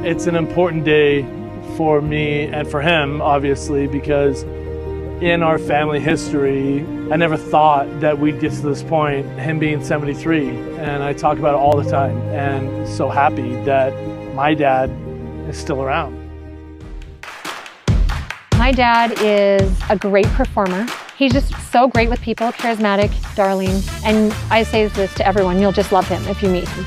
It's an important day for me and for him, obviously, because in our family history, I never thought that we'd get to this point, him being 73, and I talk about it all the time, and so happy that my dad is still around. My dad is a great performer. He's just so great with people, charismatic, darling, and I say this to everyone, you'll just love him if you meet him.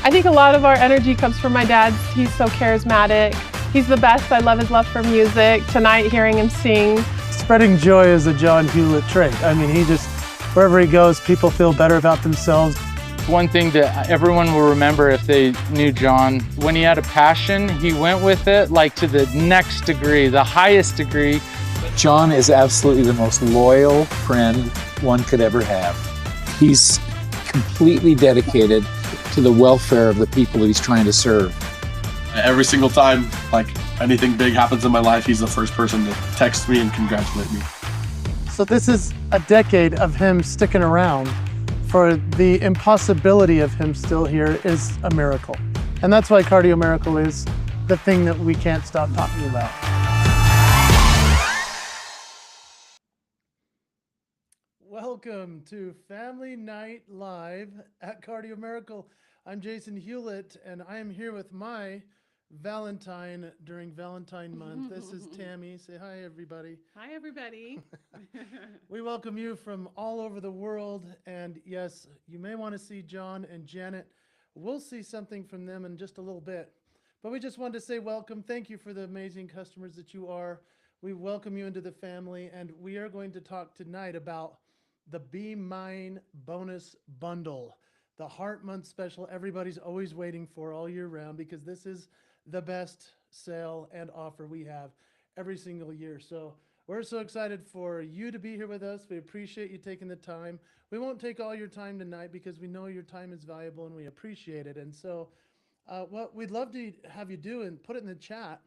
I think a lot of our energy comes from my dad. He's so charismatic. He's the best. I love his love for music. Tonight, hearing him sing. Spreading joy is a John Hewlett trait. I mean, he just, wherever he goes, people feel better about themselves. One thing that everyone will remember if they knew John, when he had a passion, he went with it like to the next degree, the highest degree. John is absolutely the most loyal friend one could ever have. He's completely dedicated to the welfare of the people that he's trying to serve. Every single time, like anything big happens in my life, he's the first person to text me and congratulate me. So this is a decade of him sticking around. For the impossibility of him still here is a miracle. And that's why Cardio Miracle is the thing that we can't stop talking about. Welcome to Family Night Live at Cardio Miracle. I'm Jason Hewlett, and I am here with my Valentine during Valentine month. This is Tami. Say hi, everybody. Hi, everybody. We welcome you from all over the world. And yes, you may want to see John and Janet. We'll see something from them in just a little bit. But we just wanted to say welcome. Thank you for the amazing customers that you are. We welcome you into the family. And we are going to talk tonight about the Be Mine bonus bundle, the Heart Month special everybody's always waiting for all year round, because this is the best sale and offer we have every single year. So we're so excited for you to be here with us. We appreciate you taking the time. We won't take all your time tonight because we know your time is valuable and we appreciate it. And so what we'd love to have you do and put it in the chat,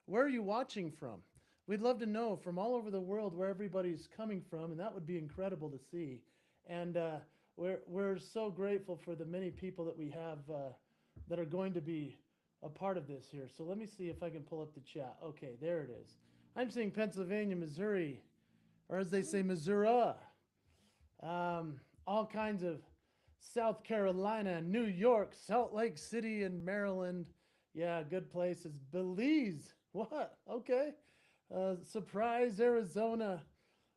where are you watching from? We'd love to know from all over the world where everybody's coming from, and that would be incredible to see. And we're so grateful for the many people that we have that are going to be a part of this here. So let me see if I can pull up the chat. Okay, there it is. I'm seeing Pennsylvania, Missouri, or as they say, Missouri. All kinds of South Carolina, New York, Salt Lake City, and Maryland. Yeah, good places. Belize. What? Okay. Surprise, Arizona.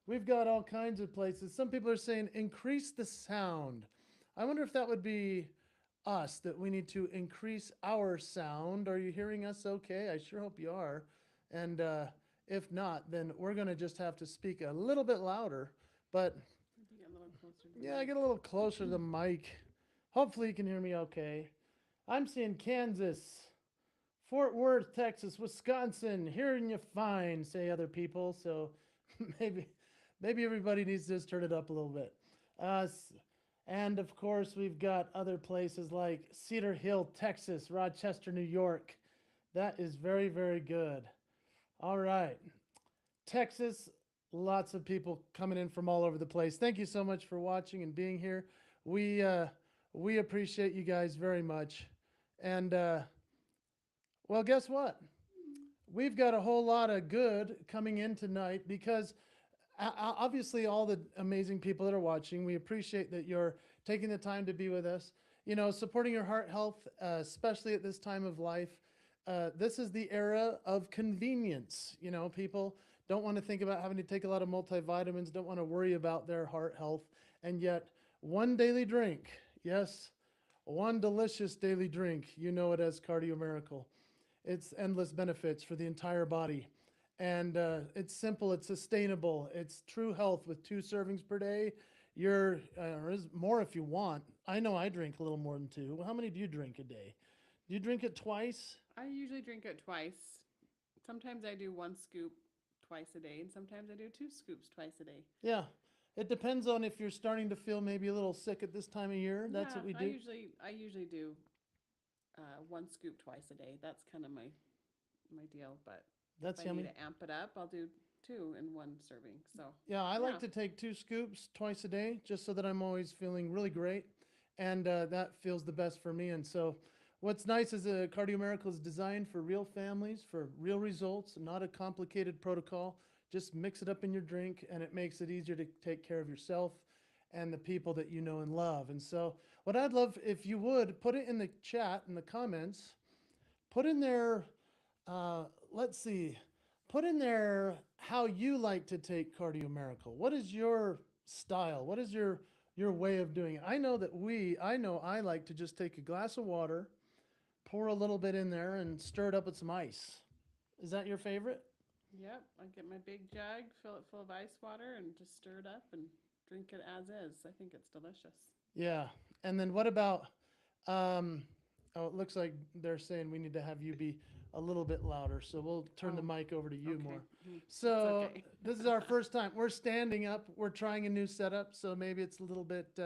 We've got all kinds of places. Some people are saying increase the sound. I wonder if that would be us, that we need to increase our sound. Are you hearing us okay? I sure hope you are. And if not, then we're going to just have to speak a little bit louder. But yeah, I get a little closer to the mic. Hopefully you can hear me okay. I'm seeing Kansas, Fort Worth, Texas, Wisconsin, hearing you fine, say other people. So maybe everybody needs to just turn it up a little bit. And of course, we've got other places like Cedar Hill, Texas, Rochester, New York. That is very, very good. All right. Texas, lots of people coming in from all over the place. Thank you so much for watching and being here. We appreciate you guys very much. And well, guess what? We've got a whole lot of good coming in tonight because obviously all the amazing people that are watching, we appreciate that you're taking the time to be with us, you know, supporting your heart health, especially at this time of life. This is the era of convenience. You know, people don't want to think about having to take a lot of multivitamins, don't want to worry about their heart health. And yet one daily drink, yes, one delicious daily drink, you know it as Cardio Miracle. It's endless benefits for the entire body. And it's simple, it's sustainable, it's true health with 2 servings per day. You're more if you want. I know I drink a little more than 2. How many do you drink a day? Do you drink it twice? I usually drink it twice. Sometimes I do 1 scoop twice a day, and sometimes I do 2 scoops twice a day. Yeah, it depends on if you're starting to feel maybe a little sick at this time of year. That's what we do. I usually do 1 scoop twice a day. That's kind of my deal, but that's if yummy. I need to amp it up, I'll do 2 in 1 serving. So yeah, I like to take 2 scoops twice a day just so that I'm always feeling really great, and that feels the best for me. And so what's nice is Cardio Miracle is designed for real families, for real results, not a complicated protocol. Just mix it up in your drink, and it makes it easier to take care of yourself and the people that you know and love. And so, what I'd love if you would put it in the chat, in the comments, put in there, let's see, put in there how you like to take Cardio Miracle. What is your style? What is your way of doing it? I know I like to just take a glass of water, pour a little bit in there, and stir it up with some ice. Is that your favorite? Yep, I get my big jug, fill it full of ice water, and just stir it up and drink it as is. I think it's delicious. Yeah. And then what about, um, oh, it looks like they're saying we need to have you be a little bit louder. So we'll turn the mic over to you Okay. more. Mhm. So okay. this is our first time. We're standing up. We're trying a new setup. So maybe it's a little bit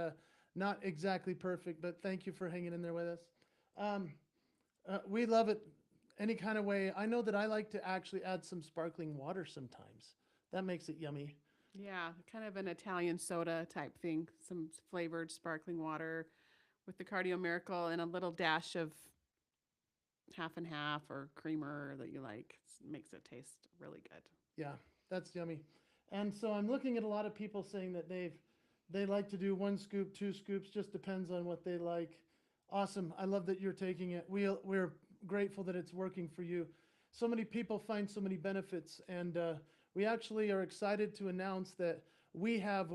not exactly perfect, but thank you for hanging in there with us. We love it any kind of way. I know that I like to actually add some sparkling water sometimes. That makes it yummy. Yeah, kind of an Italian soda type thing, some flavored sparkling water with the Cardio Miracle and a little dash of half and half or creamer that you like. Makes it taste really good. Yeah, that's yummy. And so I'm looking at a lot of people saying that they like to do 1 scoop, 2 scoops, just depends on what they like. Awesome. I love that you're taking it. We're grateful that it's working for you. So many people find so many benefits, and we actually are excited to announce that we have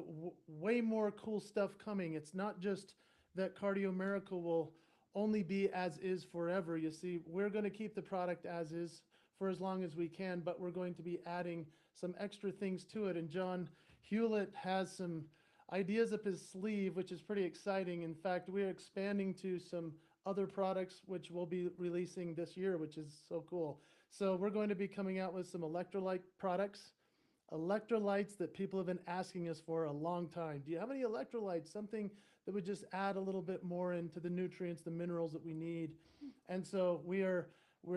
way more cool stuff coming. It's not just that Cardio Miracle will only be as is forever. You see, we're going to keep the product as is for as long as we can, but we're going to be adding some extra things to it. And John Hewlett has some ideas up his sleeve, which is pretty exciting. In fact, we're expanding to some other products, which we'll be releasing this year, which is so cool. So we're going to be coming out with some electrolyte products, electrolytes that people have been asking us for a long time. Do you have any electrolytes? Something that would just add a little bit more into the nutrients, the minerals that we need. And so we're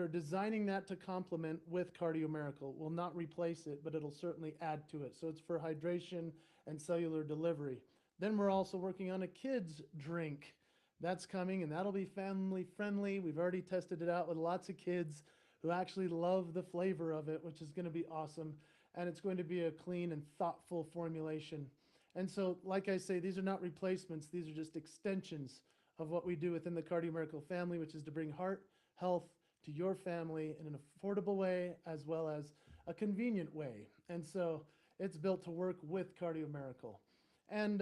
designing that to complement with Cardio Miracle. We'll not replace it, but it'll certainly add to it. So it's for hydration and cellular delivery. Then we're also working on a kids drink. That's coming, and that'll be family friendly. We've already tested it out with lots of kids who actually love the flavor of it, which is going to be awesome. And it's going to be a clean and thoughtful formulation. And so, like I say, these are not replacements. These are just extensions of what we do within the Cardio Miracle family, which is to bring heart health to your family in an affordable way as well as a convenient way. And so it's built to work with Cardio Miracle. And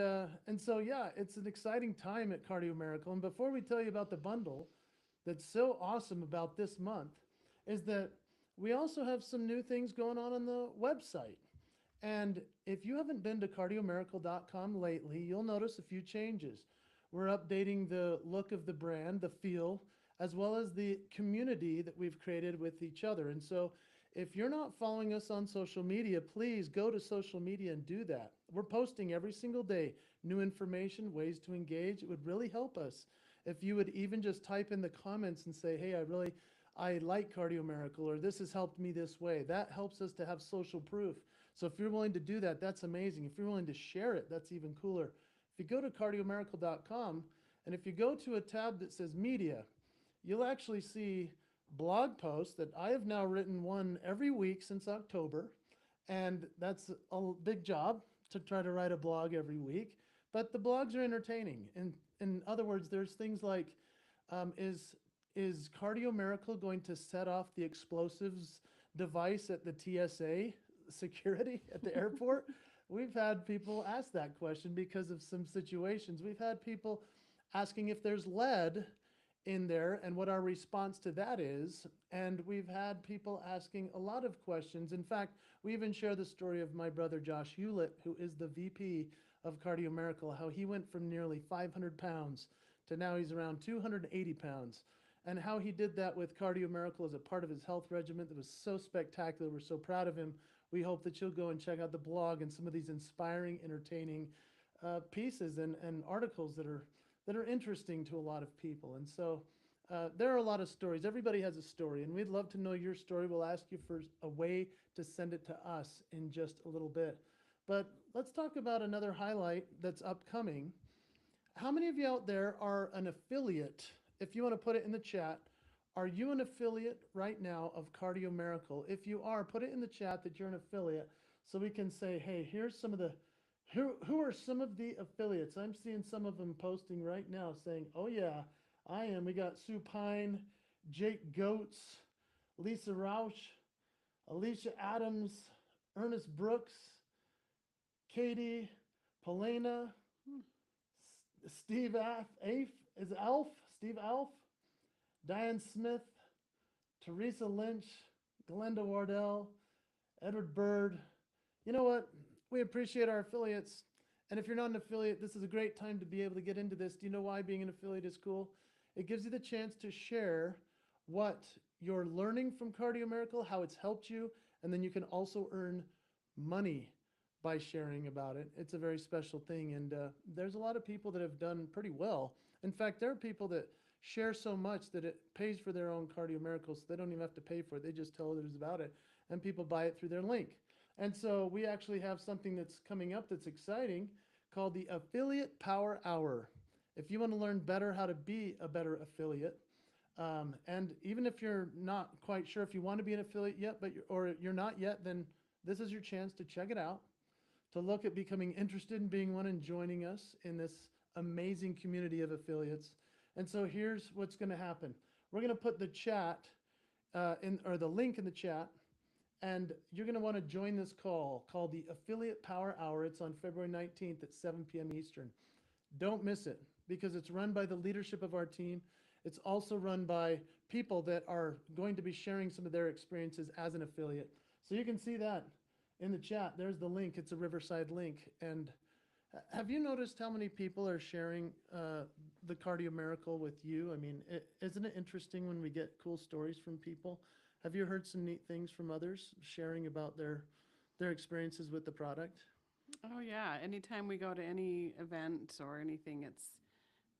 so, yeah, it's an exciting time at Cardio Miracle. And before we tell you about the bundle that's so awesome about this month is that we also have some new things going on the website. And if you haven't been to cardiomiracle.com lately, you'll notice a few changes. We're updating the look of the brand, the feel, as well as the community that we've created with each other. And so if you're not following us on social media, please go to social media and do that. We're posting every single day new information, ways to engage. It would really help us if you would even just type in the comments and say, hey, I like Cardio Miracle, or this has helped me this way. That helps us to have social proof. So if you're willing to do that, that's amazing. If you're willing to share it, that's even cooler. If you go to cardiomiracle.com, and if you go to a tab that says media, you'll actually see blog posts that I have now written one every week since October. And that's a big job to try to write a blog every week. But the blogs are entertaining. And in other words, there's things like, is Cardio Miracle going to set off the explosives device at the TSA security at the airport? We've had people ask that question because of some situations. We've had people asking if there's lead in there and what our response to that is. And we've had people asking a lot of questions. In fact, we even share the story of my brother Josh Hewlett, who is the VP of Cardio Miracle, how he went from nearly 500 pounds to now he's around 280 pounds. And how he did that with Cardio Miracle as a part of his health regimen that was so spectacular. We're so proud of him. We hope that you'll go and check out the blog and some of these inspiring, entertaining pieces and articles that are interesting to a lot of people. And so there are a lot of stories. Everybody has a story, and we'd love to know your story. We'll ask you for a way to send it to us in just a little bit. But let's talk about another highlight that's upcoming. How many of you out there are an affiliate if you want to put it in the chat, are you an affiliate right now of Cardio Miracle? If you are, put it in the chat that you're an affiliate so we can say, hey, here's some of the, who are some of the affiliates? I'm seeing some of them posting right now saying, oh yeah, I am. We got Sue Pine, Jake Goetz, Lisa Rausch, Alicia Adams, Ernest Brooks, Katie, Polena, Steve Alf, Steve Alf, Diane Smith, Teresa Lynch, Glenda Wardell, Edward Bird. You know what? We appreciate our affiliates. And if you're not an affiliate, this is a great time to be able to get into this. Do you know why being an affiliate is cool? It gives you the chance to share what you're learning from Cardio Miracle, how it's helped you, and then you can also earn money by sharing about it. It's a very special thing, and there's a lot of people that have done pretty well. In fact, there are people that share so much that it pays for their own Cardio Miracles, so they don't even have to pay for it. They just tell others about it, and people buy it through their link. And so we actually have something that's coming up that's exciting called the Affiliate Power Hour. If you want to learn better how to be a better affiliate, and even if you're not quite sure if you want to be an affiliate yet, or you're not yet, then this is your chance to check it out, to look at becoming interested in being one and joining us in this amazing community of affiliates. And so here's what's going to happen. We're going to put the chat or the link in the chat, and you're going to want to join this call called the Affiliate Power Hour. It's on February 19th at 7 p.m. Eastern. Don't miss it, because it's run by the leadership of our team. It's also run by people that are going to be sharing some of their experiences as an affiliate. So you can see that in the chat. There's the link. It's a Riverside link. And have you noticed how many people are sharing the Cardio Miracle with you? I mean, isn't it interesting when we get cool stories from people? Have you heard some neat things from others sharing about their experiences with the product? Oh yeah, anytime we go to any event or anything, it's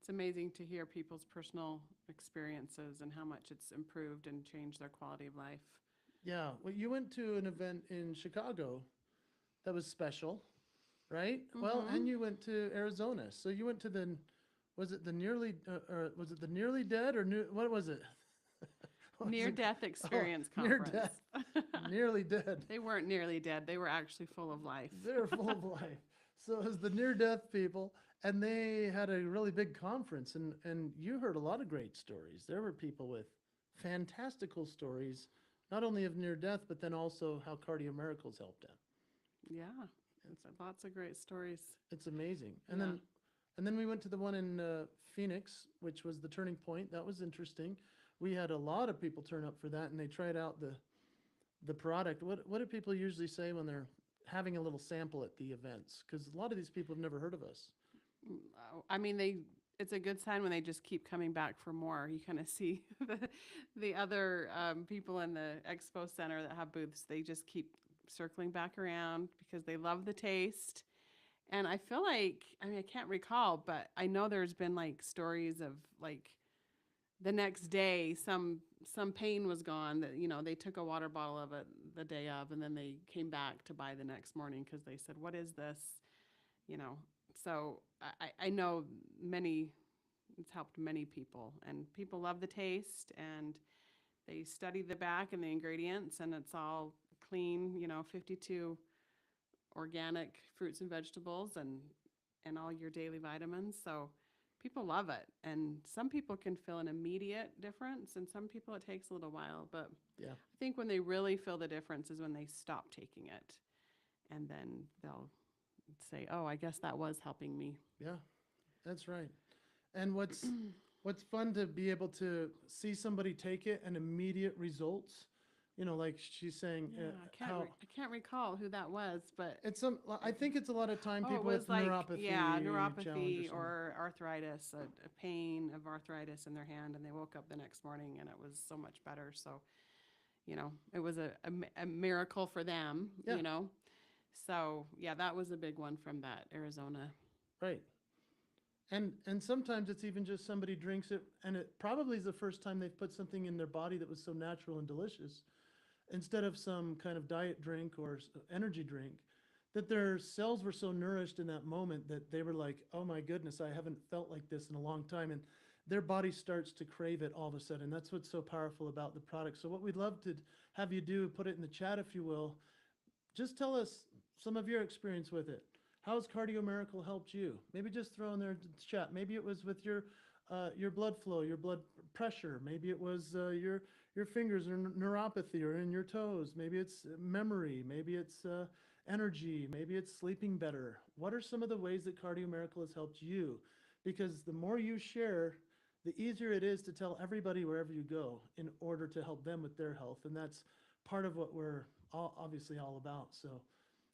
amazing to hear people's personal experiences and how much it's improved and changed their quality of life. Yeah, well, you went to an event in Chicago that was special, right? Well, and you went to Arizona. So you went to was it the nearly dead, or what was it? What was it? Near-death experience Near conference. death. Nearly dead. They weren't nearly dead. They were actually full of life. They're full of life. So it was the near-death people, and they had a really big conference, and you heard a lot of great stories. There were people with fantastical stories, not only of near-death, but then also how Cardio Miracles helped them. Yeah, it's lots of great stories. It's amazing. And Yeah. then we went to the one in Phoenix, which was the Turning Point. That was interesting. We had a lot of people turn up for that, and they tried out the product. What do people usually say when they're having a little sample at the events? Because a lot of these people have never heard of us. I mean, it's a good sign when they just keep coming back for more. You kind of see the other people in the expo center that have booths, they just keep circling back around because they love the taste. And I feel like, I mean, I can't recall, but I know there's been like stories of like the next day, some pain was gone, that, you know, they took a water bottle of it the day of, and then they came back to buy the next morning because they said, what is this? You know, so I know it's helped many people, and people love the taste, and they study the back and the ingredients, and it's all clean, you know, 52 organic fruits and vegetables and all your daily vitamins. So people love it, and some people can feel an immediate difference, and some people it takes a little while, but Yeah. I think when they really feel the difference is when they stop taking it, and then they'll say, oh, I guess that was helping me. Yeah, that's right. And what's fun to be able to see somebody take it and immediate results. You know, like she's saying, Yeah, I can't recall who that was, but I think it's a lot of time it people was with like, neuropathy. yeah, challenge neuropathy or or arthritis, a pain of arthritis in their hand, and they woke up the next morning and it was so much better. So, you know, it was a miracle for them, Yeah. you know. So, yeah, that was a big one from that Arizona. right. And sometimes it's even just somebody drinks it, and it probably is the first time they've put something in their body that was so natural and delicious, instead of some kind of diet drink or energy drink, that their cells were so nourished in that moment that they were like, oh my goodness, I haven't felt like this in a long time. And their body starts to crave it all of a sudden. That's what's so powerful about the product. So what we'd love to have you do, put it in the chat if you will, just tell us some of your experience with it. How's Cardio Miracle helped you? Maybe just throw in there to chat. Maybe it was with your blood flow, your blood pressure. Maybe it was your fingers or neuropathy or in your toes. Maybe it's memory. Maybe it's energy. Maybe it's sleeping better. What are some of the ways that Cardio Miracle has helped you? Because the more you share, the easier it is to tell everybody wherever you go in order to help them with their health. And that's part of what we're obviously all about. So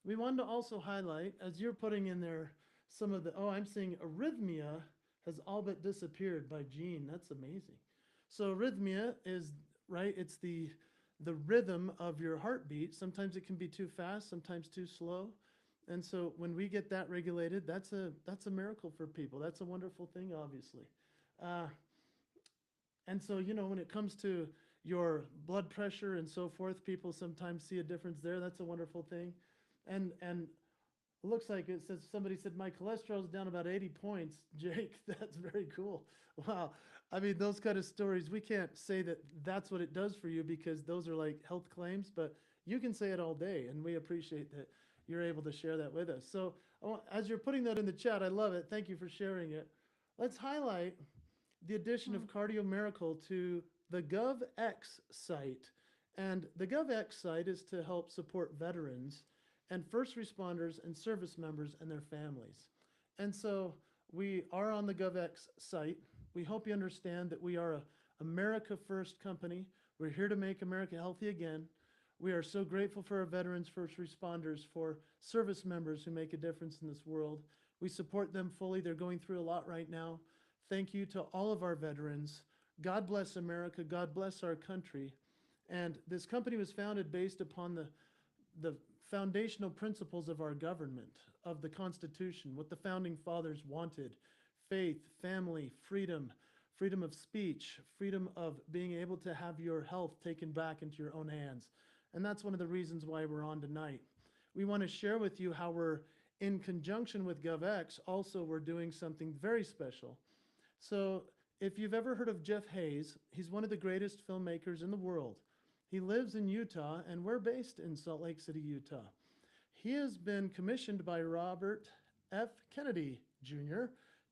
we wanted to also highlight, as you're putting in there some of the, I'm seeing arrhythmia has all but disappeared by Gene. That's amazing. So arrhythmia is, right, it's the rhythm of your heartbeat. Sometimes it can be too fast, sometimes too slow. And so when we get that regulated, that's a miracle for people. That's a wonderful thing, obviously. And so, when it comes to your blood pressure and so forth, people sometimes see a difference there. That's a wonderful thing. And it looks like it says, somebody said, my cholesterol's down about 80 points. Jake, that's very cool. Wow. I mean, those kind of stories, we can't say that that's what it does for you because those are like health claims, but you can say it all day. And we appreciate that you're able to share that with us. So as you're putting that in the chat, I love it. Thank you for sharing it. Let's highlight the addition of Cardio Miracle to the GovX site. And the GovX site is to help support veterans and first responders and service members and their families. And so we are on the GovX site. We hope you understand that we are a America First company. We're here to make America healthy again. We are so grateful for our veterans, first responders, for service members who make a difference in this world. We support them fully. They're going through a lot right now. Thank you to all of our veterans. God bless America. God bless our country. And this company was founded based upon the foundational principles of our government, of the Constitution, what the founding fathers wanted: faith, family, freedom, freedom of speech, freedom of being able to have your health taken back into your own hands. And that's one of the reasons why we're on tonight. We want to share with you how we're, in conjunction with GovX, also we're doing something very special. So if you've ever heard of Jeff Hayes, he's one of the greatest filmmakers in the world. He lives in Utah, and we're based in Salt Lake City, Utah. He has been commissioned by Robert F. Kennedy Jr.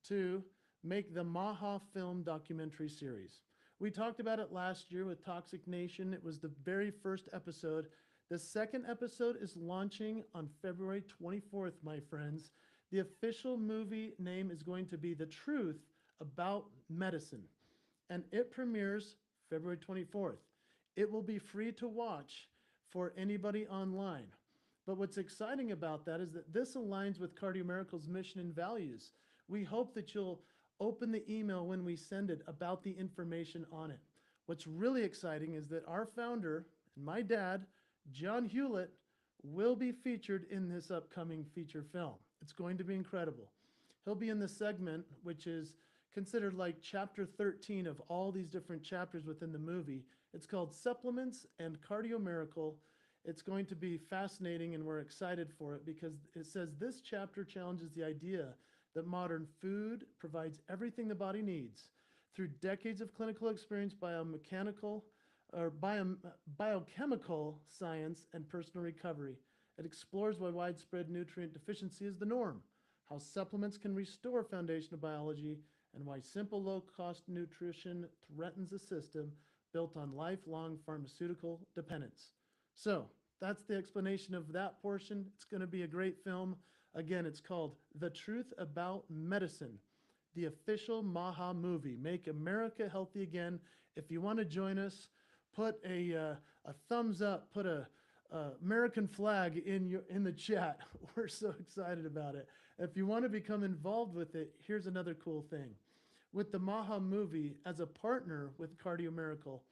to make the Maha film documentary series. We talked about it last year with Toxic Nation. It was the very first episode. The second episode is launching on February 24th, my friends. The official movie name is going to be The Truth About Medicine, and it premieres February 24th. It will be free to watch for anybody online. But what's exciting about that is that this aligns with Cardio Miracle's mission and values. We hope that you'll open the email when we send it about the information on it. What's really exciting is that our founder and my dad, John Hewlett, will be featured in this upcoming feature film. It's going to be incredible. He'll be in the segment, which is considered like chapter 13 of all these different chapters within the movie. It's called Supplements and Cardio Miracle. It's going to be fascinating, and we're excited for it because it says this chapter challenges the idea that modern food provides everything the body needs. Through decades of clinical experience, biochemical science, and personal recovery, it explores why widespread nutrient deficiency is the norm, how supplements can restore foundational biology, and why simple, low-cost nutrition threatens a system built on lifelong pharmaceutical dependence. So that's the explanation of that portion. It's going to be a great film. Again, it's called The Truth About Medicine, the official Maha movie. Make America Healthy Again. If you want to join us, put a thumbs up, put a American flag in the chat. We're so excited about it. If you want to become involved with it, here's another cool thing. With the Maha movie, as a partner with Cardio Miracle,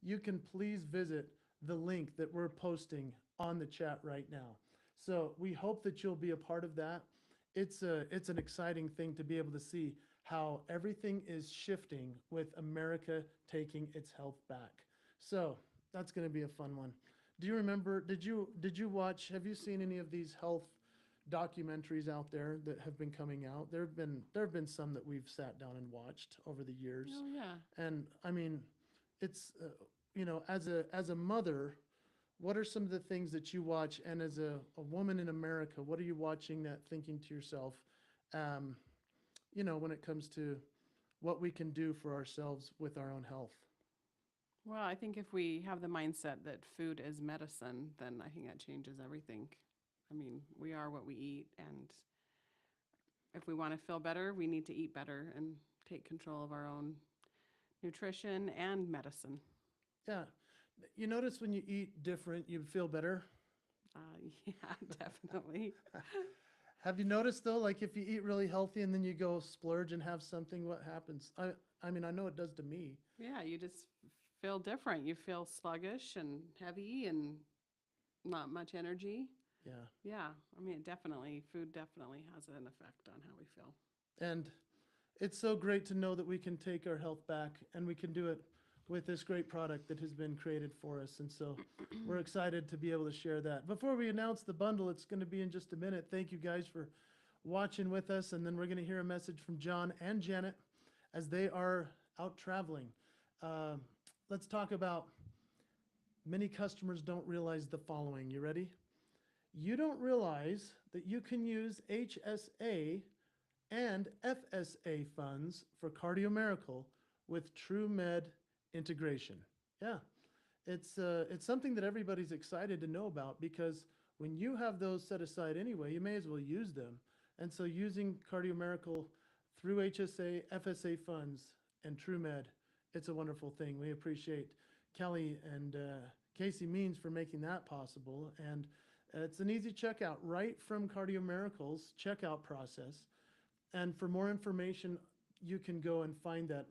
you can please visit the link that we're posting on the chat right now. So we hope that you'll be a part of that. It's an exciting thing to be able to see how everything is shifting with America taking its health back. So that's going to be a fun one. Do you remember, did you watch, have you seen any of these health documentaries out there that have been coming out. There have been some that we've sat down and watched over the years. Oh, yeah. And I mean, it's as a mother, what are some of the things that you watch? And as a woman in America, what are you watching that thinking to yourself, when it comes to what we can do for ourselves with our own health? Well, I think if we have the mindset that food is medicine, then I think that changes everything. I mean, we are what we eat, and if we want to feel better, we need to eat better and take control of our own nutrition and medicine. Yeah. You notice when you eat different, you feel better? Yeah, definitely. Have you noticed though, like if you eat really healthy and then you go splurge and have something, what happens? I mean, I know it does to me. Yeah, you just feel different. You feel sluggish and heavy and not much energy. Yeah. Yeah, I mean, food definitely has an effect on how we feel. And it's so great to know that we can take our health back, and we can do it with this great product that has been created for us. And so we're excited to be able to share that. Before we announce the bundle, it's going to be in just a minute. Thank you guys for watching with us. And then we're going to hear a message from John and Janet as they are out traveling. Let's talk about many customers don't realize the following. You ready? You don't realize that you can use HSA and FSA funds for Cardio Miracle with TrueMed integration. Yeah, it's something that everybody's excited to know about, because when you have those set aside anyway, you may as well use them. And so using Cardio Miracle through HSA, FSA funds, and TrueMed, it's a wonderful thing. We appreciate Kelly and Casey Means for making that possible. And it's an easy checkout right from Cardio Miracle's checkout process. And for more information, you can go and find that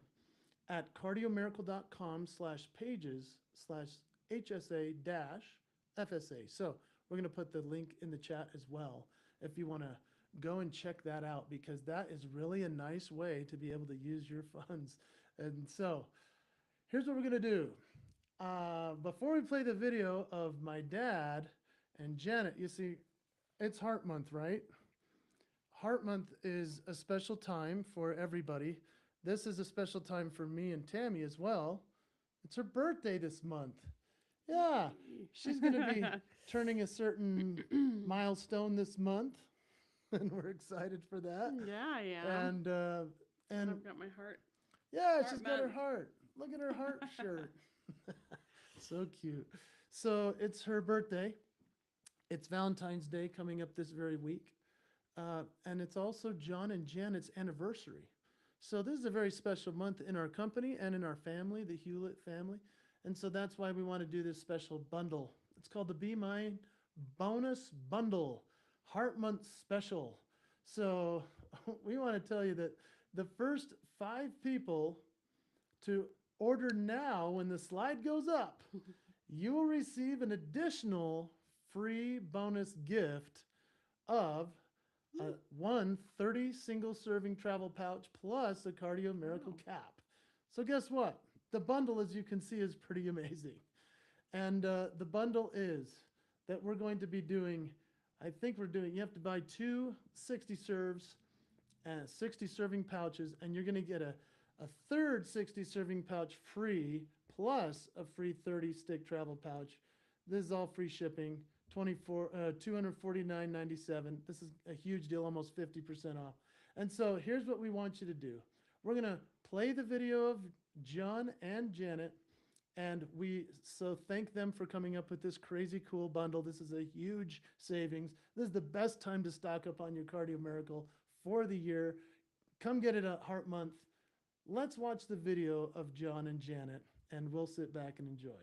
at cardiomiracle.com/pages/HSA-FSA. So we're going to put the link in the chat as well if you want to go and check that out, because that is really a nice way to be able to use your funds. And so here's what we're going to do. Before we play the video of my dad and Janet, you see, it's Heart Month, right? Heart Month is a special time for everybody. This is a special time for me and Tami as well. It's her birthday this month. Yeah, she's going to be turning a certain milestone this month, and we're excited for that. Yeah, yeah. And I've got my heart. Yeah, Heart she's got her month. heart. Look at her heart shirt. So cute. So it's her birthday. It's Valentine's Day coming up this very week. And it's also John and Janet's anniversary. So this is a very special month in our company and in our family, the Hewlett family. And so that's why we want to do this special bundle. It's called the Be Mine Bonus Bundle, Heart Month Special. So we want to tell you that the first 5 people to order now, when the slide goes up, you will receive an additional free bonus gift of one 30 single serving travel pouch plus a Cardio Miracle cap. So guess what? The bundle, as you can see, is pretty amazing. And the bundle is that we're going to be doing, you have to buy 2 60 serves and 60 serving pouches, and you're going to get a third 60 serving pouch free, plus a free 30 stick travel pouch. This is all free shipping. $249.97. This is a huge deal, almost 50% off. And so here's what we want you to do. We're going to play the video of John and Janet, and we thank them for coming up with this crazy cool bundle. This is a huge savings. This is the best time to stock up on your Cardio Miracle for the year. Come get it at Heart Month. Let's watch the video of John and Janet, and we'll sit back and enjoy.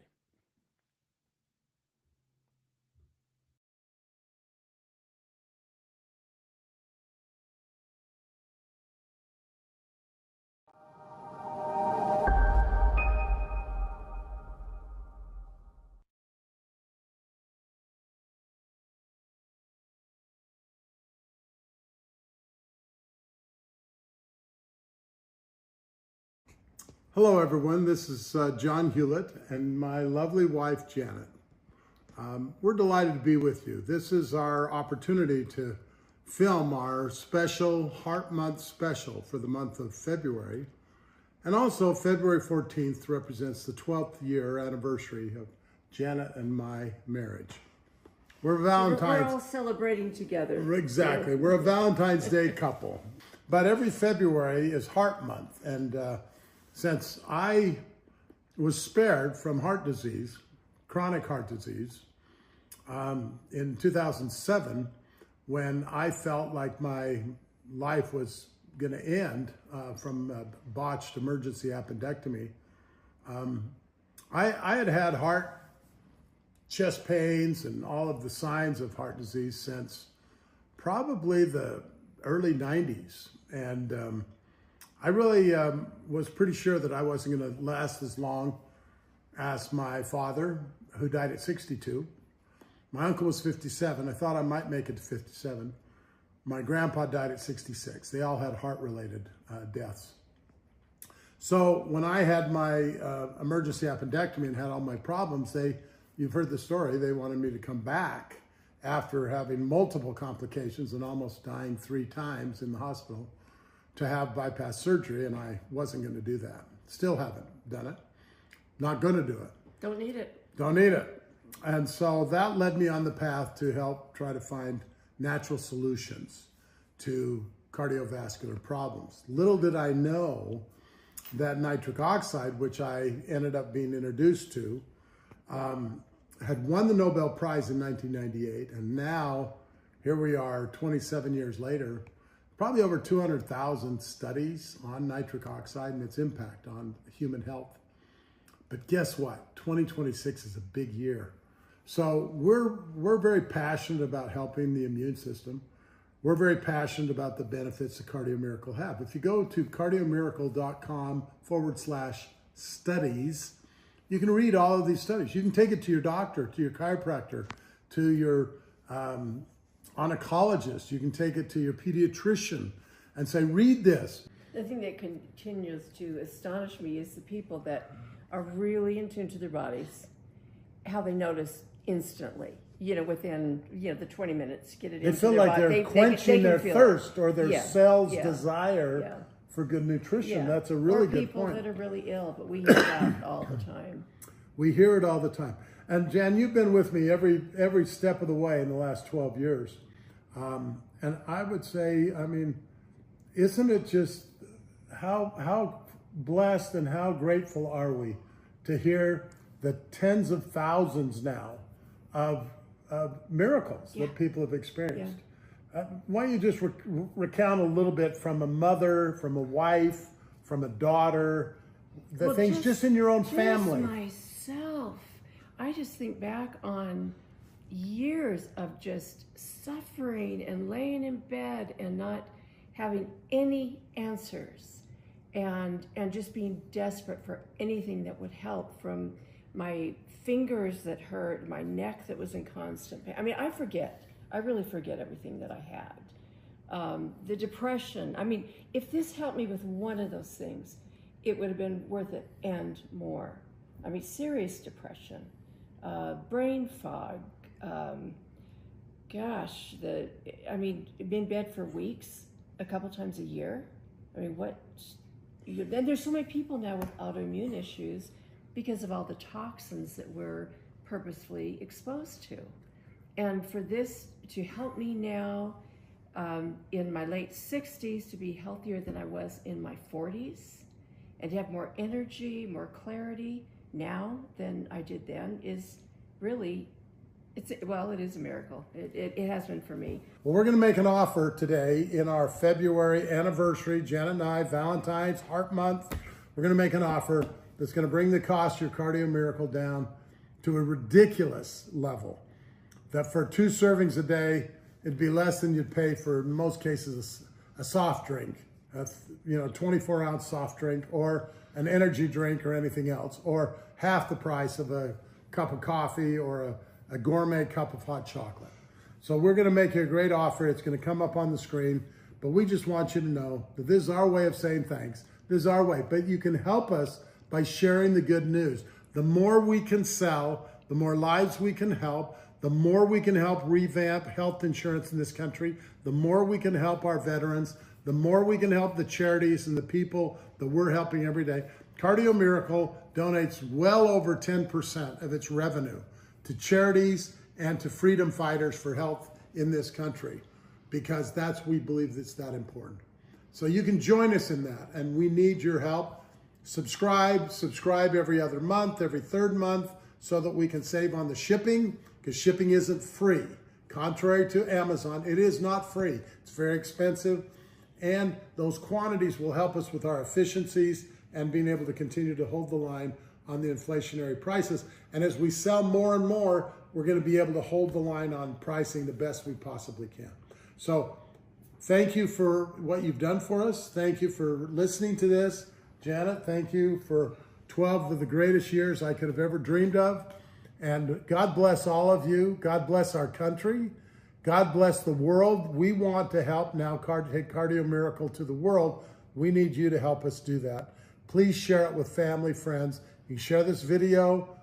Hello everyone, this is John Hewlett and my lovely wife Janet. We're delighted to be with you. This is our opportunity to film our special Heart Month special for the month of February. And also February 14th represents the 12th year anniversary of Janet and my marriage. We're We're all celebrating together. Exactly. We're a Valentine's Day couple. But every February is Heart Month. And since I was spared from heart disease, chronic heart disease, in 2007, when I felt like my life was going to end from a botched emergency appendectomy, I had heart, chest pains, and all of the signs of heart disease since probably the early 90s. And I really was pretty sure that I wasn't going to last as long as my father, who died at 62. My uncle was 57. I thought I might make it to 57. My grandpa died at 66. They all had heart-related deaths. So when I had my emergency appendectomy and had all my problems, you've heard the story, they wanted me to come back after having multiple complications and almost dying 3 times in the hospital to have bypass surgery, and I wasn't going to do that. Still haven't done it. Not going to do it. Don't need it. Don't need it. And so that led me on the path to help try to find natural solutions to cardiovascular problems. Little did I know that nitric oxide, which I ended up being introduced to, had won the Nobel Prize in 1998. And now, here we are 27 years later, probably over 200,000 studies on nitric oxide and its impact on human health. But guess what? 2026 is a big year. So we're very passionate about helping the immune system. We're very passionate about the benefits that Cardio Miracle have. If you go to cardiomiracle.com/studies, you can read all of these studies. You can take it to your doctor, to your chiropractor, to your oncologist. You can take it to your pediatrician and say, read this. The thing that continues to astonish me is the people that are really in tune to their bodies, how they notice instantly, within, the 20 minutes, get it into They feel their like body. they're quenching their thirst or their cells' Yeah. desire for good nutrition. That's a really good point. Or people that are really ill, but we hear that all the time. We hear it all the time. And Jan, you've been with me every step of the way in the last 12 years. And I would say, isn't it just how blessed and how grateful are we to hear the tens of thousands now of miracles that people have experienced. Why don't you just recount a little bit from a mother, from a wife, from a daughter, the things just in your own family. Myself, I just think back on years of just suffering and laying in bed and not having any answers and just being desperate for anything that would help, from my fingers that hurt, my neck that was in constant pain. I really forget everything that I had. The depression, if this helped me with one of those things, it would have been worth it and more. Serious depression, brain fog, be in bed for weeks, a couple times a year. And there's so many people now with autoimmune issues because of all the toxins that we're purposefully exposed to. And for this to help me now in my late 60s to be healthier than I was in my 40s and to have more energy, more clarity now than I did then is really, it is a miracle. It has been for me. Well, we're going to make an offer today in our February anniversary, Janet and I, Valentine's, Heart Month. We're going to make an offer that's going to bring the cost of your Cardio Miracle down to a ridiculous level. That for 2 servings a day, it'd be less than you'd pay for, in most cases, a soft drink, a 24-ounce soft drink, or an energy drink or anything else, or half the price of a cup of coffee or a gourmet cup of hot chocolate. So we're going to make you a great offer. It's going to come up on the screen, but we just want you to know that this is our way of saying thanks. This is our way, but you can help us by sharing the good news. The more we can sell, the more lives we can help, The more we can help revamp health insurance in this country, the more we can help our veterans, the more we can help the charities and the people that we're helping every day. Cardio Miracle donates well over 10% of its revenue to charities and to freedom fighters for health in this country, because we believe that's that important. So you can join us in that, and we need your help. Subscribe every other month, every third month, so that we can save on the shipping, because shipping isn't free. Contrary to Amazon, it is not free. It's very expensive, and those quantities will help us with our efficiencies and being able to continue to hold the line on the inflationary prices. And as we sell more and more, we're going to be able to hold the line on pricing the best we possibly can. So thank you for what you've done for us. Thank you for listening to this. Janet, thank you for 12 of the greatest years I could have ever dreamed of. And God bless all of you. God bless our country. God bless the world. We want to help now take Cardio Miracle to the world. We need you to help us do that. Please share it with family, friends. You can share this video,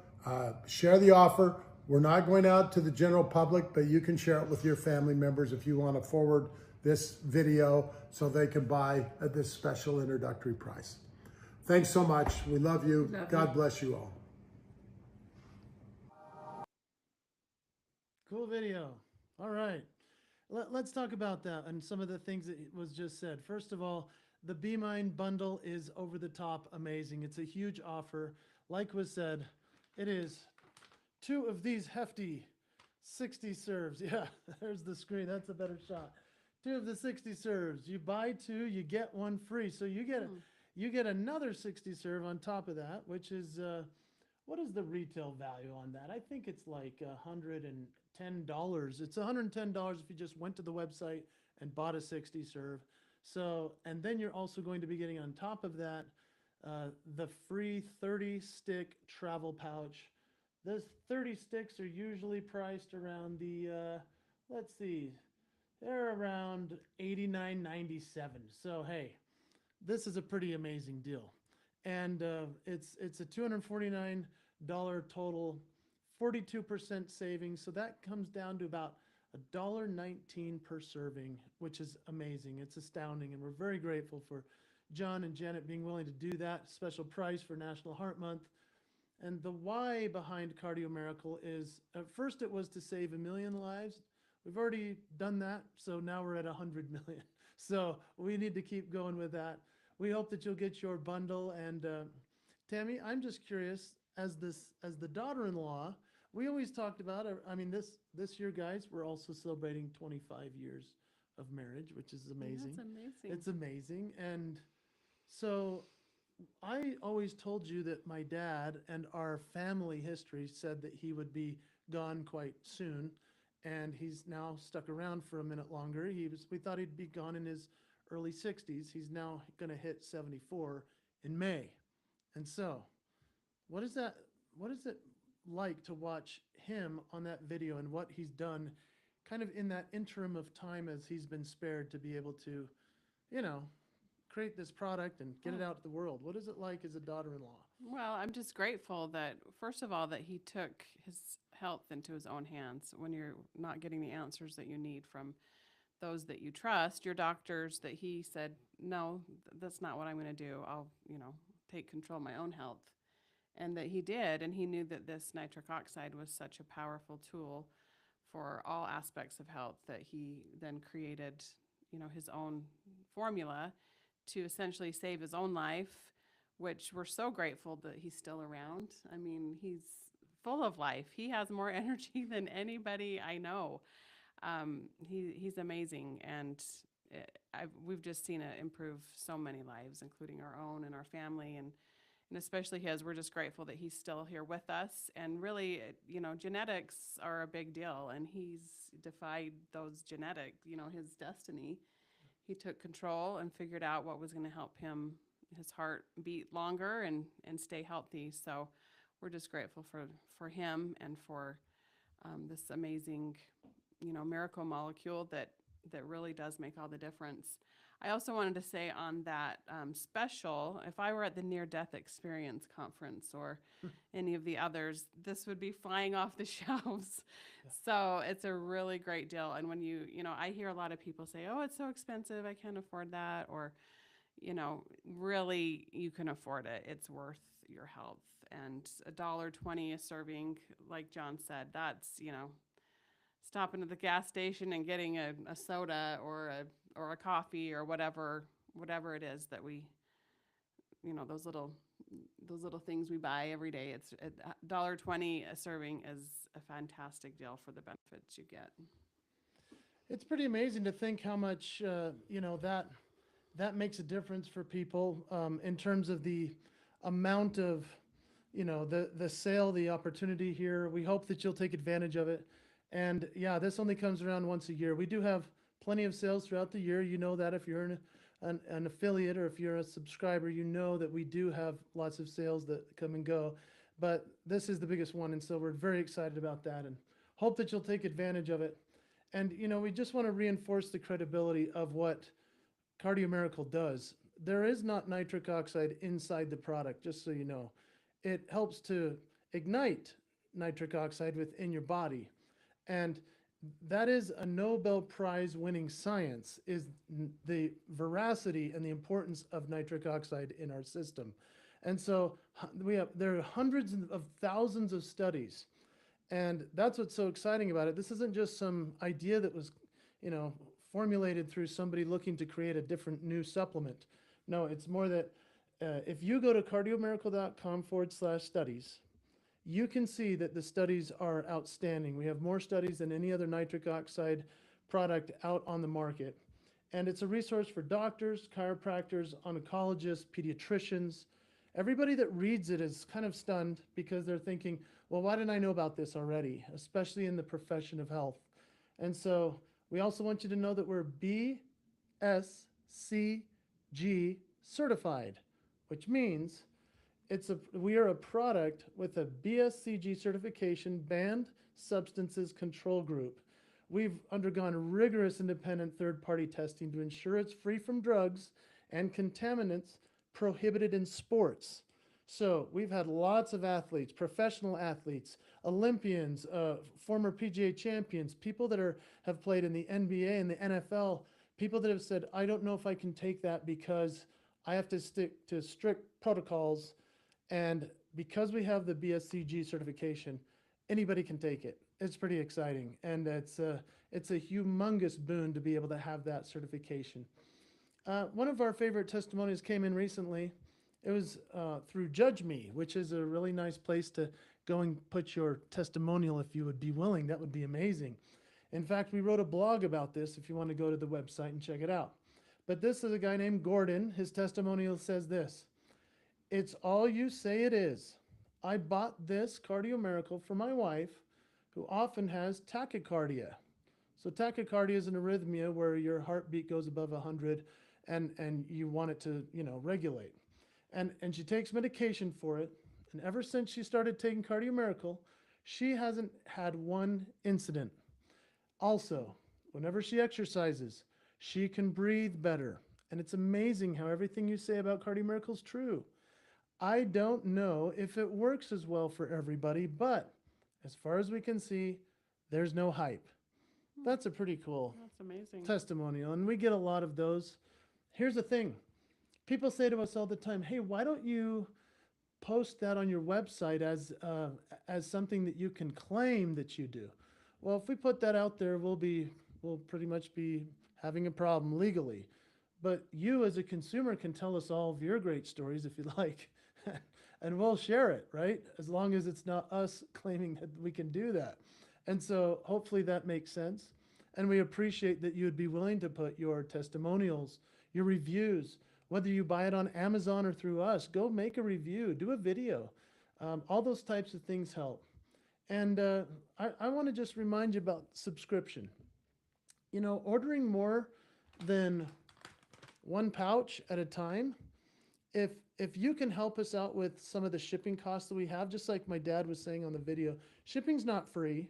share the offer. We're not going out to the general public, but you can share it with your family members if you want to forward this video so they can buy at this special introductory price. Thanks so much. We love you. God bless you all. Cool video. All right. Let's talk about that and some of the things that was just said. First of all, the Be Mine bundle is over the top amazing. It's a huge offer. Like was said, it is 2 of these hefty 60 serves. Yeah, there's the screen. That's a better shot. 2 of the 60 serves. You buy 2, you get 1 free. So you get another 60 serve on top of that, which is what is the retail value on that? I think it's like $110. It's $110 if you just went to the website and bought a 60 serve. So, and then you're also going to be getting on top of that the free 30 stick travel pouch. Those 30 sticks are usually priced around the, let's see, they're around $89.97. So hey, this is a pretty amazing deal. And it's a $249 total, 42% savings. So that comes down to about $1.19 per serving, which is amazing. It's astounding. And we're very grateful for John and Janet being willing to do that special price for National Heart Month. And the why behind Cardio Miracle is, at first it was to save 1 million lives. We've already done that, so now we're at 100 million. So we need to keep going with that. We hope that you'll get your bundle. And Tami, I'm just curious, as the daughter-in-law, we always talked about, I mean, this year, guys, we're also celebrating 25 years of marriage, which is amazing. That's amazing. It's amazing. And so I always told you that my dad and our family history said that he would be gone quite soon. And he's now stuck around for a minute longer. We thought he'd be gone in his early 60s. He's now going to hit 74 in May. And so what is it like to watch him on that video and what he's done kind of in that interim of time as he's been spared to be able to, create this product and get it out to the world? What is it like as a daughter-in-law? Well, I'm just grateful that, first of all, that he took his health into his own hands when you're not getting the answers that you need from those that you trust, your doctors, that he said, no, that's not what I'm going to do. I'll, take control of my own health. And that he did, and he knew that this nitric oxide was such a powerful tool for all aspects of health that he then created, his own formula to essentially save his own life, which we're so grateful that he's still around. I mean, he's full of life. He has more energy than anybody I know. He's amazing, and we've just seen it improve so many lives, including our own and our family, and especially his. We're just grateful that he's still here with us. And really, genetics are a big deal, and he's defied those his destiny. He took control and figured out what was going to help his heart beat longer and stay healthy. So we're just grateful for him and for this amazing, miracle molecule that really does make all the difference. I also wanted to say on that special, if I were at the Near Death Experience conference or any of the others, this would be flying off the shelves. So it's a really great deal. And when I hear a lot of people say, oh, it's so expensive, I can't afford that. Or, really, you can afford it. It's worth your health. And $1.20 a serving, like John said, that's, stopping at the gas station and getting a soda or a coffee or whatever it is that we, those little things we buy every day. It's $1.20 a serving is a fantastic deal for the benefits you get. It's pretty amazing to think how much that makes a difference for people in terms of the amount of the sale, the opportunity here. We hope that you'll take advantage of it. And yeah, this only comes around once a year. We do have plenty of sales throughout the year. You know that if you're an affiliate or if you're a subscriber, you know that we do have lots of sales that come and go. But this is the biggest one, and so we're very excited about that and hope that you'll take advantage of it. And we just want to reinforce the credibility of what Cardio Miracle does. There is not nitric oxide inside the product, just so you know. It helps to ignite nitric oxide within your body. And that is a Nobel Prize winning science, is the veracity and the importance of nitric oxide in our system. And so there are hundreds of thousands of studies. And that's what's so exciting about it. This isn't just some idea that was, formulated through somebody looking to create a different new supplement. No, it's more that if you go to cardiomiracle.com/studies, you can see that the studies are outstanding. We have more studies than any other nitric oxide product out on the market. And it's a resource for doctors, chiropractors, oncologists, pediatricians. Everybody that reads it is kind of stunned because they're thinking, well, why didn't I know about this already, especially in the profession of health? And so we also want you to know that we're BSCG certified, which means we are a product with a BSCG certification, Banned Substances Control Group. We've undergone rigorous independent third-party testing to ensure it's free from drugs and contaminants prohibited in sports. So we've had lots of athletes, professional athletes, Olympians, former PGA champions, people that have played in the NBA and the NFL, people that have said, I don't know if I can take that because I have to stick to strict protocols. And because we have the BSCG certification, anybody can take it. It's pretty exciting. And it's a humongous boon to be able to have that certification. One of our favorite testimonies came in recently. It was through Judge Me, which is a really nice place to go and put your testimonial if you would be willing. That would be amazing. In fact, we wrote a blog about this if you want to go to the website and check it out. But this is a guy named Gordon. His testimonial says this: "It's all you say it is. I bought this Cardio Miracle for my wife, who often has tachycardia." So tachycardia is an arrhythmia where your heartbeat goes above 100 and you want it to, regulate. And she takes medication for it. And ever since she started taking Cardio Miracle, she hasn't had one incident. Also, whenever she exercises, she can breathe better. And it's amazing how everything you say about Cardio Miracle is true. I don't know if it works as well for everybody, but as far as we can see, there's no hype. That's a pretty cool testimonial, and we get a lot of those. Here's the thing. People say to us all the time, hey, why don't you post that on your website as something that you can claim that you do? Well, if we put that out there, we'll pretty much be having a problem legally. But you as a consumer can tell us all of your great stories if you like, and we'll share it, right? As long as it's not us claiming that we can do that. And so hopefully that makes sense. And we appreciate that you would be willing to put your testimonials, your reviews, whether you buy it on Amazon or through us, go make a review, do a video. All those types of things help. And I want to just remind you about subscription. Ordering more than one pouch at a time, if you can help us out with some of the shipping costs that we have, just like my dad was saying on the video, shipping's not free.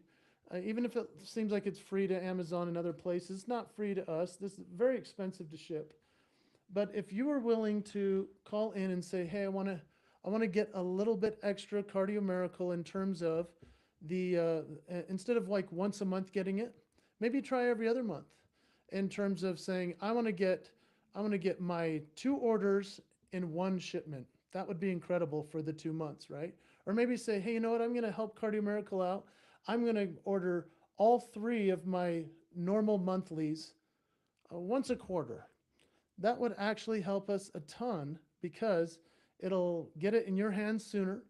Even if it seems like it's free to Amazon and other places, it's not free to us. This is very expensive to ship. But if you were willing to call in and say, hey, I want to get a little bit extra Cardio Miracle in terms of instead of like once a month getting it, maybe try every other month in terms of saying, I want to get my 2 orders in 1 shipment. That would be incredible for the 2 months, right? Or maybe say, hey, you know what? I'm going to help Cardio Miracle out. I'm going to order all 3 of my normal monthlies once a quarter. That would actually help us a ton because it'll get it in your hands sooner.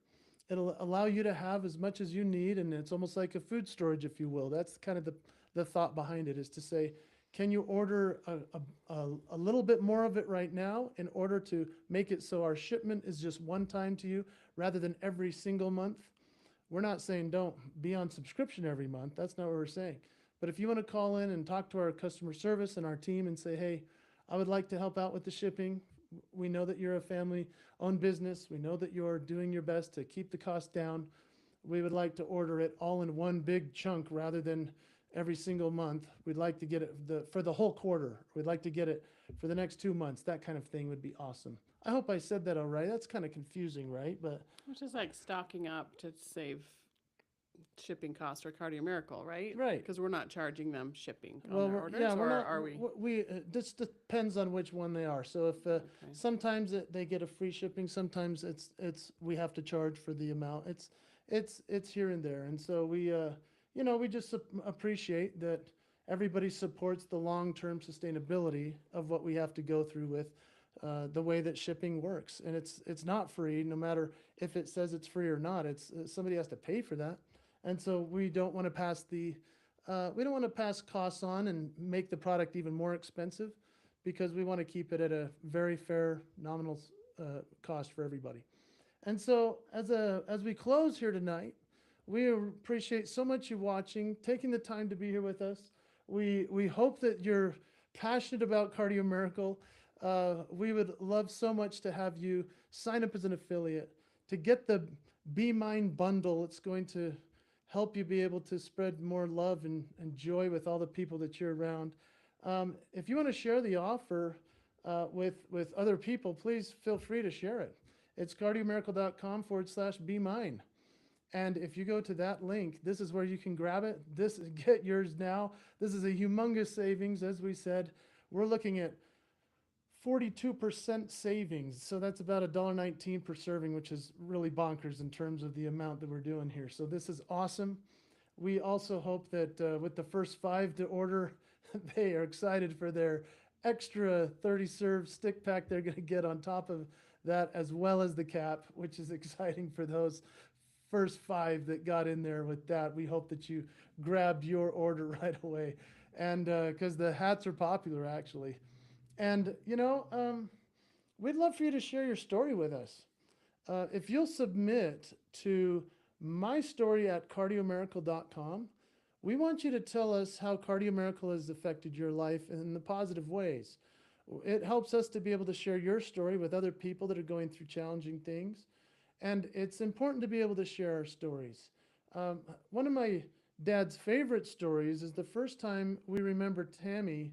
It'll allow you to have as much as you need, and it's almost like a food storage, if you will. That's kind of the thought behind it, is to say, can you order a little bit more of it right now in order to make it so our shipment is just one time to you rather than every single month? We're not saying don't be on subscription every month. That's not what we're saying. But if you want to call in and talk to our customer service and our team and say, hey, I would like to help out with the shipping. We know that you're a family-owned business. We know that you're doing your best to keep the cost down. We would like to order it all in one big chunk rather than every single month. We'd like to get it for the whole quarter. We'd like to get it for the next 2 months. That kind of thing would be awesome. I hope I said that all right. That's kind of confusing, right? But Which is like stocking up to save shipping costs for Cardio Miracle, right? Right. Because we're not charging them shipping on well, their we're- orders, yeah, we're or not. are we? This depends on which one they are. So if sometimes they get a free shipping, sometimes it's we have to charge for the amount. It's here and there, and so we just appreciate that everybody supports the long-term sustainability of what we have to go through with the way that shipping works. And it's not free, no matter if it says it's free or not. It's somebody has to pay for that, and so we don't want to pass costs on and make the product even more expensive, because we want to keep it at a very fair nominal cost for everybody. And so as we close here tonight, we appreciate so much you watching, taking the time to be here with us. We hope that you're passionate about Cardio Miracle. We would love so much to have you sign up as an affiliate to get the Be Mine bundle. It's going to help you be able to spread more love and joy with all the people that you're around. If you want to share the offer with other people, please feel free to share it. It's cardiomiracle.com/Be Mine. And if you go to that link, this is where you can grab it. Get yours now. This is a humongous savings. As we said, we're looking at 42% savings. So that's about $1.19 per serving, which is really bonkers in terms of the amount that we're doing here. So this is awesome. We also hope that with the first 5 to order, they are excited for their extra 30-serve stick pack they're going to get on top of that, as well as the cap, which is exciting for those first 5 that got in there with that. We hope that you grabbed your order right away, and because the hats are popular, actually. And we'd love for you to share your story with us. If you'll submit to mystory@cardiomiracle.com, we want you to tell us how Cardio Miracle has affected your life in the positive ways. It helps us to be able to share your story with other people that are going through challenging things. And it's important to be able to share our stories. One of my dad's favorite stories is the first time we remember Tami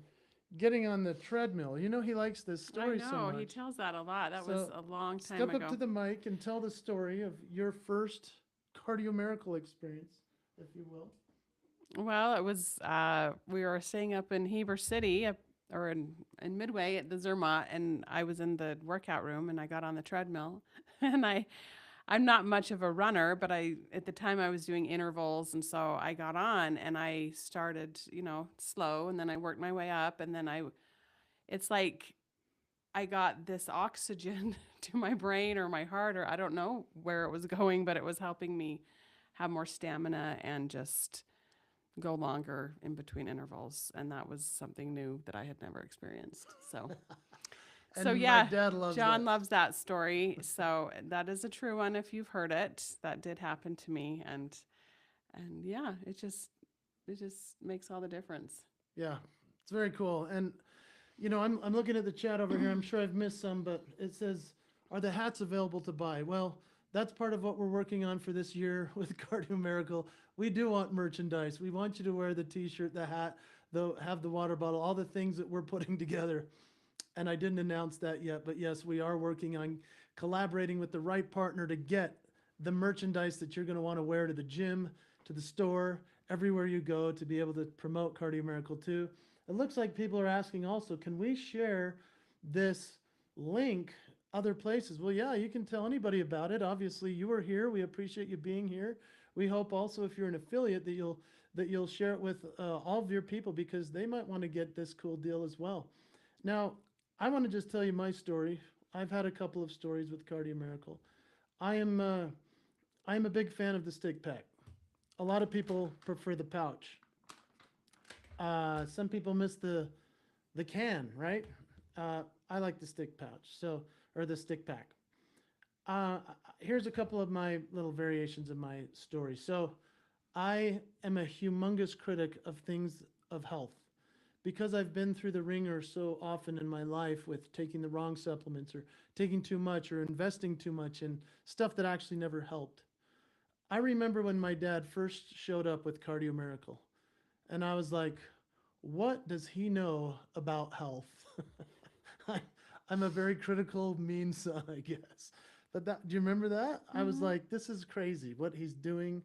getting on the treadmill. He likes this story so much. I know, he tells that a lot. That was a long time ago. Step up to the mic and tell the story of your first Cardio Miracle experience, if you will. Well, it was, we were staying up in Heber City, or in Midway at the Zermatt, and I was in the workout room, and I got on the treadmill, and I'm not much of a runner, but at the time I was doing intervals, and so I got on and I started, slow, and then I worked my way up, and then it's like I got this oxygen to my brain or my heart, or I don't know where it was going, but it was helping me have more stamina and just go longer in between intervals, and that was something new that I had never experienced. So And my dad loves John that. loves that story. So that is a true one if you've heard it. That did happen to me, and yeah, it just makes all the difference. Yeah, it's very cool. And I'm looking at the chat over here. I'm sure I've missed some, but it says, are the hats available to buy? Well, that's part of what we're working on for this year with Cardio Miracle. We do want merchandise. We want you to wear the t-shirt, the hat, have the water bottle, all the things that we're putting together. And I didn't announce that yet, but yes, we are working on collaborating with the right partner to get the merchandise that you're going to want to wear to the gym, to the store, everywhere you go, to be able to promote Cardio Miracle 2. It looks like people are asking also, can we share this link other places? Well, yeah, you can tell anybody about it. Obviously, you are here. We appreciate you being here. We hope also if you're an affiliate that you'll share it with all of your people, because they might want to get this cool deal as well. Now, I want to just tell you my story. I've had a couple of stories with Cardio Miracle. I am a big fan of the stick pack. A lot of people prefer the pouch. Some people miss the can, right? I like the stick pouch, or the stick pack. Here's a couple of my little variations of my story. So I am a humongous critic of things of health, because I've been through the ringer so often in my life with taking the wrong supplements, or taking too much, or investing too much in stuff that actually never helped. I remember when my dad first showed up with Cardio Miracle, and I was like, what does he know about health? I'm a very critical, mean son, I guess. But do you remember that? I was like, this is crazy what he's doing.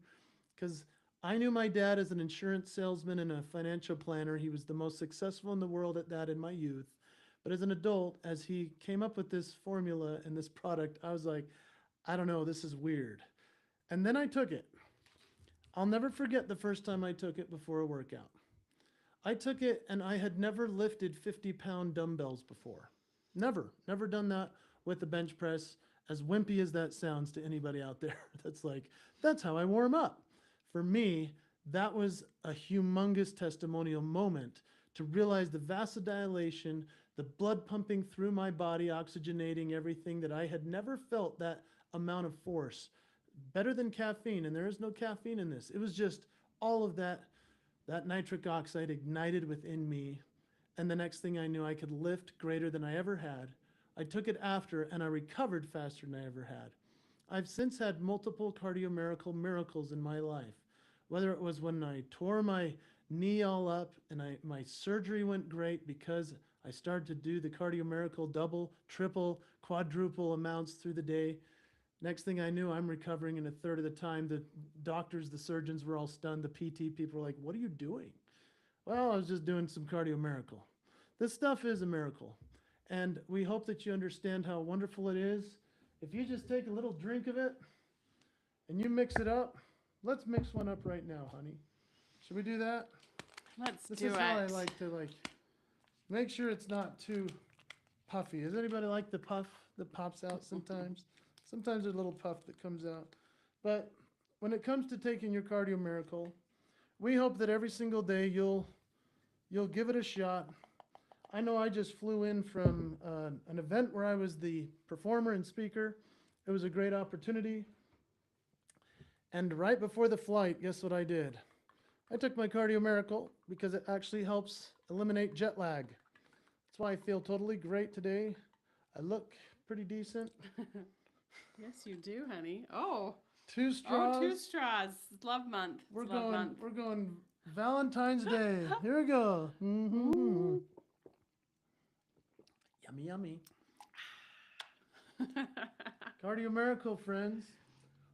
Because I knew my dad as an insurance salesman and a financial planner. He was the most successful in the world at that in my youth. But as an adult, as he came up with this formula and this product, I was like, I don't know, this is weird. And then I took it. I'll never forget the first time I took it before a workout. I took it and I had never lifted 50-pound dumbbells before. Never done that with a bench press, as wimpy as that sounds to anybody out there. That's how I warm up. For me, that was a humongous testimonial moment to realize the vasodilation, the blood pumping through my body, oxygenating everything, that I had never felt that amount of force. Better than caffeine, and there is no caffeine in this. It was just all of that nitric oxide ignited within me. And the next thing I knew, I could lift greater than I ever had. I took it after, and I recovered faster than I ever had. I've since had multiple Cardio Miracle miracles in my life, whether it was when I tore my knee all up and my surgery went great because I started to do the Cardio Miracle double, triple, quadruple amounts through the day. Next thing I knew, I'm recovering in a third of the time. The doctors, the surgeons were all stunned. The PT people were like, what are you doing? Well, I was just doing some Cardio Miracle. This stuff is a miracle. And we hope that you understand how wonderful it is. If you just take a little drink of it and you mix it up, let's mix one up right now, honey. Should we do that? This is how I like to make sure it's not too puffy. Does anybody like the puff that pops out sometimes? Sometimes there's a little puff that comes out. But when it comes to taking your Cardio Miracle, we hope that every single day you'll give it a shot. I know I just flew in from an event where I was the performer and speaker. It was a great opportunity. And right before the flight, guess what I did? I took my Cardio Miracle because it actually helps eliminate jet lag. That's why I feel totally great today. I look pretty decent. Yes, you do, honey. Oh. 2 straws. Oh, 2 straws. It's love month. We're going Valentine's Day. Here we go. Mm-hmm. Yummy, yummy. Cardio Miracle, friends.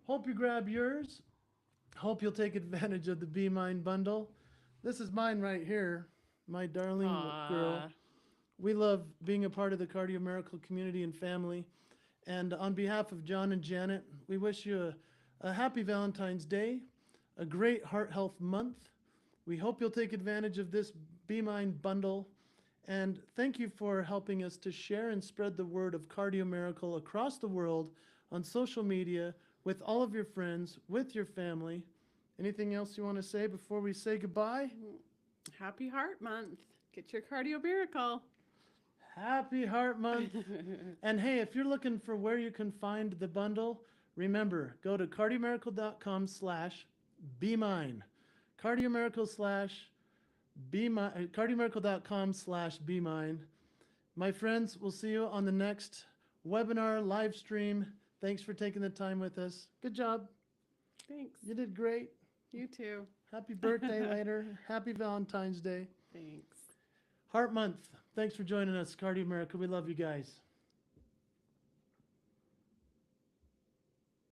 Hope you grab yours. Hope you'll take advantage of the Be Mine bundle. This is mine right here, my darling girl. We love being a part of the Cardio Miracle community and family. And on behalf of John and Janet, we wish you a happy Valentine's Day, a great heart health month. We hope you'll take advantage of this Be Mine bundle. And thank you for helping us to share and spread the word of Cardio Miracle across the world on social media, with all of your friends, with your family. Anything else you want to say before we say goodbye? Happy Heart Month. Get your Cardio Miracle. Happy Heart Month. And hey, if you're looking for where you can find the bundle, remember, go to cardiomiracle.com/BeMine. cardiomiracle.com/BeMine. My friends, we'll see you on the next webinar live stream. Thanks for taking the time with us. Good job. Thanks. You did great. You too. Happy birthday later. Happy Valentine's Day. Thanks. Heart Month. Thanks for joining us, Cardio America. We love you guys.